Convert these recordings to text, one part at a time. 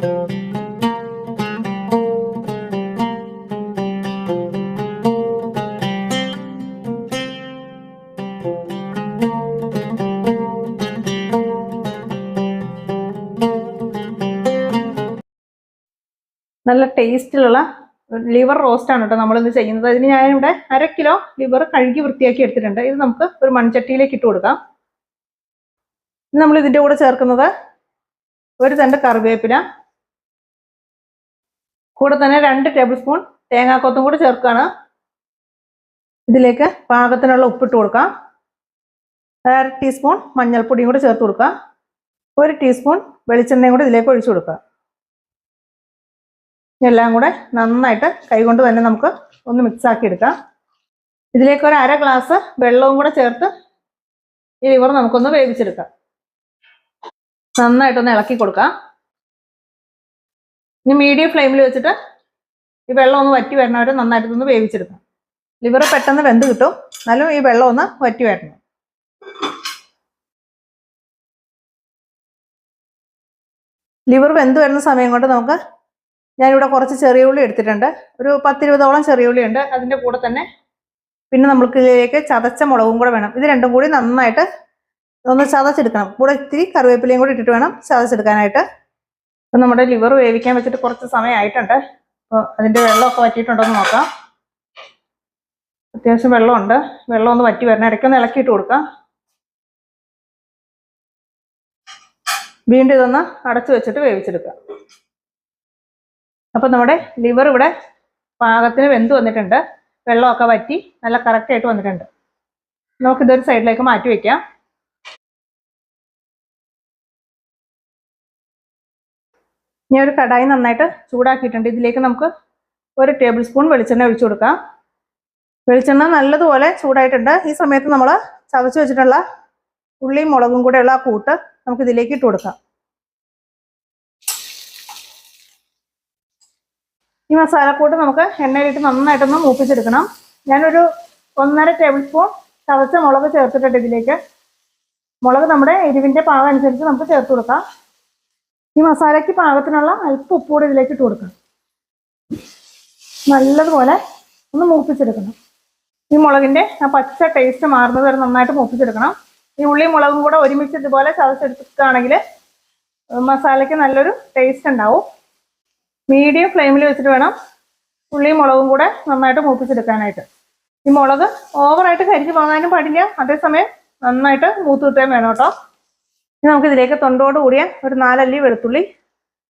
നല്ല ടേസ്റ്റിലുള്ള liver roast ആണ് കേട്ടോ നമ്മളിന്ന് ചെയ്യുന്നത്. അതിന് ഞാനിവിടെ 1/2 കിലോ ലിവർ കഴുകി വൃത്തിയാക്കി എടുത്തിട്ടുണ്ട്. ഇത് നമുക്ക് ഒരു മൺചട്ടിയിലേക്ക് ഇട്ട് കൊടുക്കാം. നമ്മൾ ഇതിൻ്റെ കൂടെ ചേർക്കുന്നത് ഒരു തണ്ട് കറിവേപ്പില, കൂടെ തന്നെ 2 ടേബിൾ സ്പൂൺ തേങ്ങാക്കൊത്തും കൂടെ ചേർക്കുകയാണ്. ഇതിലേക്ക് പാകത്തിനുള്ള ഉപ്പിട്ട് കൊടുക്കാം. 1/2 ടീസ്പൂൺ മഞ്ഞൾപ്പൊടിയും കൂടെ ചേർത്ത് കൊടുക്കാം. 1 ടീസ്പൂൺ വെളിച്ചെണ്ണയും കൂടെ ഇതിലേക്ക് ഒഴിച്ചു കൊടുക്കുക. എല്ലാം കൂടെ നന്നായിട്ട് കൈകൊണ്ട് തന്നെ നമുക്ക് ഒന്ന് മിക്സ് ആക്കി എടുക്കാം. ഇതിലേക്ക് ഒരു 1/2 ഗ്ലാസ് വെള്ളവും കൂടെ ചേർത്ത് ഈ ലിവർ നമുക്കൊന്ന് വേവിച്ചെടുക്കാം. നന്നായിട്ടൊന്ന് ഇളക്കി കൊടുക്കാം. ഇനി മീഡിയം ഫ്ലെയിമിൽ വെച്ചിട്ട് ഈ വെള്ളം ഒന്ന് വറ്റി വരണവരെ നന്നായിട്ടൊന്ന് വേവിച്ചെടുക്കാം. ലിവർ പെട്ടെന്ന് വെന്ത് കിട്ടും, എന്നാലും ഈ വെള്ളം ഒന്ന് വറ്റി വരണം. ലിവർ വെന്ത് വരുന്ന സമയം കൊണ്ട് നമുക്ക് ഞാനിവിടെ കുറച്ച് ചെറിയ ഉള്ളി എടുത്തിട്ടുണ്ട്. ഒരു 10-20ഓളം ചെറിയ ഉള്ളി ഉണ്ട്. അതിൻ്റെ കൂടെ തന്നെ പിന്നെ നമുക്ക് ഇതിലേക്ക് ചതച്ച മുളകും കൂടെ വേണം. ഇത് രണ്ടും കൂടി നന്നായിട്ട് ഒന്ന് ചതച്ചെടുക്കണം. കൂടെ ഇത്തിരി കറിവേപ്പിലയും കൂടി ഇട്ടിട്ട് വേണം ചതച്ചെടുക്കാനായിട്ട്. അപ്പം നമ്മുടെ ലിവർ വേവിക്കാൻ വെച്ചിട്ട് കുറച്ച് സമയമായിട്ടുണ്ട്. അപ്പോൾ അതിൻ്റെ വെള്ളമൊക്കെ വറ്റിയിട്ടുണ്ടോ എന്ന് നോക്കാം. അത്യാവശ്യം വെള്ളമുണ്ട്. വെള്ളം ഒന്ന് വറ്റി വരണം. ഇടയ്ക്കൊന്ന് ഇളക്കിയിട്ട് കൊടുക്കാം. വീണ്ടും ഇതൊന്ന് അടച്ചു വെച്ചിട്ട് വേവിച്ചെടുക്കാം. അപ്പം നമ്മുടെ ലിവർ ഇവിടെ പാകത്തിന് വെന്ത് വന്നിട്ടുണ്ട്. വെള്ളമൊക്കെ വറ്റി നല്ല കറക്റ്റായിട്ട് വന്നിട്ടുണ്ട്. നമുക്കിതൊരു സൈഡിലേക്ക് മാറ്റി വയ്ക്കാം. ഞാൻ ഒരു കടായി നന്നായിട്ട് ചൂടാക്കിയിട്ടുണ്ട്. ഇതിലേക്ക് നമുക്ക് 1 ടേബിൾ സ്പൂൺ വെളിച്ചെണ്ണ ഒഴിച്ചു കൊടുക്കാം. വെളിച്ചെണ്ണ നല്ലതുപോലെ ചൂടായിട്ടുണ്ട്. ഈ സമയത്ത് നമ്മൾ ചതച്ച് വെച്ചിട്ടുള്ള ഉള്ളിയും മുളകും കൂടെയുള്ള ആ കൂട്ട് നമുക്ക് ഇതിലേക്ക് ഇട്ട് കൊടുക്കാം. ഈ മസാലക്കൂട്ട് നമുക്ക് എണ്ണയിലിട്ട് നന്നായിട്ടൊന്ന് മൂപ്പിച്ചെടുക്കണം. ഞാനൊരു 1.5 ടേബിൾ സ്പൂൺ ചതച്ച മുളക് ചേർത്തിട്ടുണ്ട് ഇതിലേക്ക്. മുളക് നമ്മുടെ എരിവിൻ്റെ പാകം അനുസരിച്ച് നമുക്ക് ചേർത്ത് കൊടുക്കാം. ഈ മസാലയ്ക്ക് പാകത്തിനുള്ള അല്പം ഉപ്പ് കൂടെ ഇതിലേക്ക് ഇട്ട് കൊടുക്കാം. നല്ലതുപോലെ ഒന്ന് മൂപ്പിച്ചെടുക്കണം. ഈ മുളകിൻ്റെ ആ പച്ച ടേസ്റ്റ് മാറുന്നത് വരെ നന്നായിട്ട് മൂപ്പിച്ചെടുക്കണം. ഈ ഉള്ളിയും മുളകും കൂടെ ഒരുമിച്ച് ഇതുപോലെ ചതച്ചെടുക്കുകയാണെങ്കിൽ മസാലയ്ക്ക് നല്ലൊരു ടേസ്റ്റ് ഉണ്ടാവും. മീഡിയം ഫ്ലെയിമിൽ വെച്ചിട്ട് വേണം ഉള്ളിയും മുളകും കൂടെ നന്നായിട്ട് മൂപ്പിച്ചെടുക്കാനായിട്ട്. ഈ മുളക് ഓവറായിട്ട് കരിഞ്ഞു പോകാനും പാടില്ല, അതേസമയം നന്നായിട്ട് മൂത്ത് കിട്ടുകയും വേണം കേട്ടോ. ഇനി നമുക്കിതിലേക്ക് തൊണ്ടോട് കൂടിയ ഒരു 4 അല്ലി വെളുത്തുള്ളി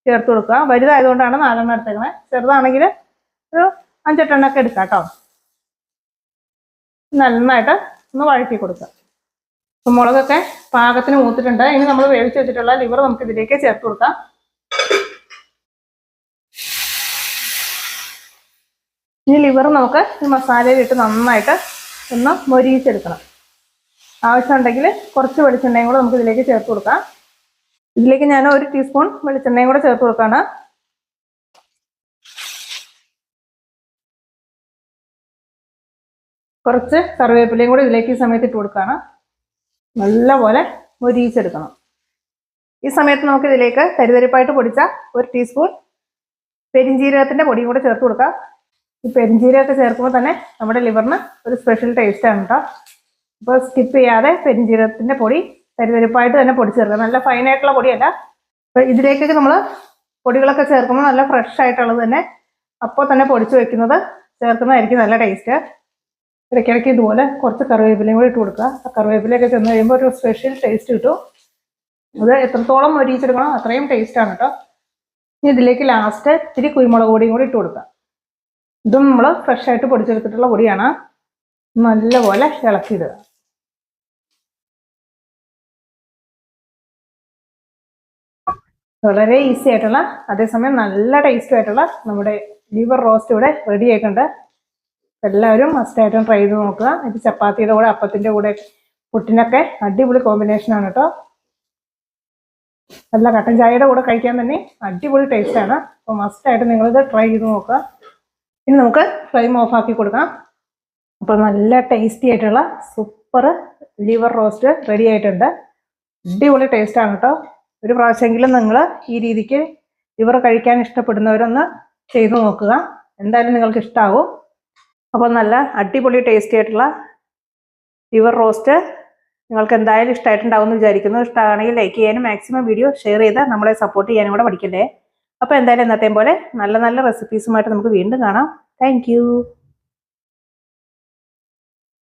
ചേർത്ത് കൊടുക്കുക. വലുതായതുകൊണ്ടാണ് 4 എടുത്തേക്കുന്നത്. ചെറുതാണെങ്കിൽ ഒരു 5-8 എടുക്കാം കേട്ടോ. നന്നായിട്ട് ഒന്ന് വഴറ്റി കൊടുക്കുക. അപ്പം മുളകൊക്കെ പാകത്തിന് മൂത്തിട്ടുണ്ട്. ഇനി നമ്മൾ വേവിച്ച് വെച്ചിട്ടുള്ള ലിവർ നമുക്ക് ഇതിലേക്ക് ചേർത്ത് കൊടുക്കാം. ഈ ലിവർ നമുക്ക് ഈ മസാലയിലിട്ട് നന്നായിട്ട് ഒന്ന് മൊരിയിച്ചെടുക്കണം. ആവശ്യമുണ്ടെങ്കിൽ കുറച്ച് വെളിച്ചെണ്ണയും കൂടെ നമുക്ക് ഇതിലേക്ക് ചേർത്ത് കൊടുക്കാം. ഇതിലേക്ക് ഞാൻ 1 ടീസ്പൂൺ വെളിച്ചെണ്ണയും കൂടെ ചേർത്ത് കൊടുക്കുകയാണ്. കുറച്ച് കറിവേപ്പിലയും കൂടെ ഇതിലേക്ക് ഈ സമയത്ത് ഇട്ട് കൊടുക്കുകയാണ്. നല്ലപോലെ മൊരിയിച്ചെടുക്കണം. ഈ സമയത്ത് നമുക്ക് ഇതിലേക്ക് തരിതരിപ്പായിട്ട് പൊടിച്ച 1 ടീസ്പൂൺ പെരിഞ്ജീരകത്തിൻ്റെ പൊടിയും കൂടെ ചേർത്ത് കൊടുക്കാം. ഈ പെരിഞ്ജീരകമൊക്കെ ചേർക്കുമ്പോൾ തന്നെ നമ്മുടെ ലിവറിന് ഒരു സ്പെഷ്യൽ ടേസ്റ്റാണ് കേട്ടോ. അപ്പോൾ സ്കിപ്പ് ചെയ്യാതെ പെരിഞ്ജീരകത്തിൻ്റെ പൊടി തരിതരിപ്പായിട്ട് തന്നെ പൊടി ചേർക്കുക. നല്ല ഫൈനായിട്ടുള്ള പൊടിയല്ല. അപ്പോൾ ഇതിലേക്കൊക്കെ നമ്മൾ പൊടികളൊക്കെ ചേർക്കുമ്പോൾ നല്ല ഫ്രഷ് ആയിട്ടുള്ളത് തന്നെ അപ്പോൾ തന്നെ പൊടിച്ച് വെക്കുന്നത് ചേർക്കുന്നതായിരിക്കും നല്ല ടേസ്റ്റ്. ഇടയ്ക്കിടയ്ക്ക് ഇതുപോലെ കുറച്ച് കറിവേപ്പിലയും കൂടി ഇട്ട് കൊടുക്കുക. ആ കറിവേപ്പിലയൊക്കെ ചെന്ന് കഴിയുമ്പോൾ ഒരു സ്പെഷ്യൽ ടേസ്റ്റ് കിട്ടും. അത് എത്രത്തോളം മൊരിയിച്ചെടുക്കണം അത്രയും ടേസ്റ്റാണ് കേട്ടോ. ഇനി ഇതിലേക്ക് ലാസ്റ്റ് ഇത്തിരി കുരുമുളക് പൊടിയും കൂടി ഇട്ട് കൊടുക്കുക. ഇതും നമ്മൾ ഫ്രഷായിട്ട് പൊടിച്ചെടുത്തിട്ടുള്ള പൊടിയാണ്. നല്ലപോലെ ഇളക്കിയിടുക. വളരെ ഈസി ആയിട്ടുള്ള അതേസമയം നല്ല ടേസ്റ്റും ആയിട്ടുള്ള നമ്മുടെ ലിവർ റോസ്റ്റ് ഇവിടെ റെഡി ആയിട്ടുണ്ട്. എല്ലാവരും മസ്റ്റായിട്ടും ട്രൈ ചെയ്ത് നോക്കുക. ഇത് ചപ്പാത്തിയുടെ കൂടെ, അപ്പത്തിൻ്റെ കൂടെ, പുട്ടിനൊക്കെ അടിപൊളി കോമ്പിനേഷനാണ് കേട്ടോ. നല്ല കട്ടൻ ചായയുടെ കൂടെ കഴിക്കാൻ തന്നെ അടിപൊളി ടേസ്റ്റാണ്. അപ്പോൾ മസ്റ്റായിട്ട് നിങ്ങളിത് ട്രൈ ചെയ്ത് നോക്കുക. ഇനി നമുക്ക് ഫ്ലെയിം ഓഫ് ആക്കി കൊടുക്കാം. അപ്പോൾ നല്ല ടേസ്റ്റി ആയിട്ടുള്ള സൂപ്പർ ലിവർ റോസ്റ്റ് റെഡി ആയിട്ടുണ്ട്. അടിപൊളി ടേസ്റ്റാണ് കേട്ടോ. ഒരു പ്രാവശ്യമെങ്കിലും നിങ്ങൾ ഈ രീതിക്ക് ലിവർ കഴിക്കാൻ ഇഷ്ടപ്പെടുന്നവരൊന്ന് ചെയ്തു നോക്കുക. എന്തായാലും നിങ്ങൾക്ക് ഇഷ്ടമാവും. അപ്പോൾ നല്ല അടിപൊളി ടേസ്റ്റി ആയിട്ടുള്ള ലിവർ റോസ്റ്റ് നിങ്ങൾക്ക് എന്തായാലും ഇഷ്ടമായിട്ടുണ്ടാവും എന്ന് വിചാരിക്കുന്നു. ഇഷ്ടമാണെങ്കിൽ ലൈക്ക് ചെയ്യാനും മാക്സിമം വീഡിയോ ഷെയർ ചെയ്ത് നമ്മളെ സപ്പോർട്ട് ചെയ്യാനും കൂടെ പഠിക്കല്ലേ. അപ്പോൾ എന്തായാലും എന്നത്തെയും പോലെ നല്ല നല്ല റെസിപ്പീസുമായിട്ട് നമുക്ക് വീണ്ടും കാണാം. താങ്ക്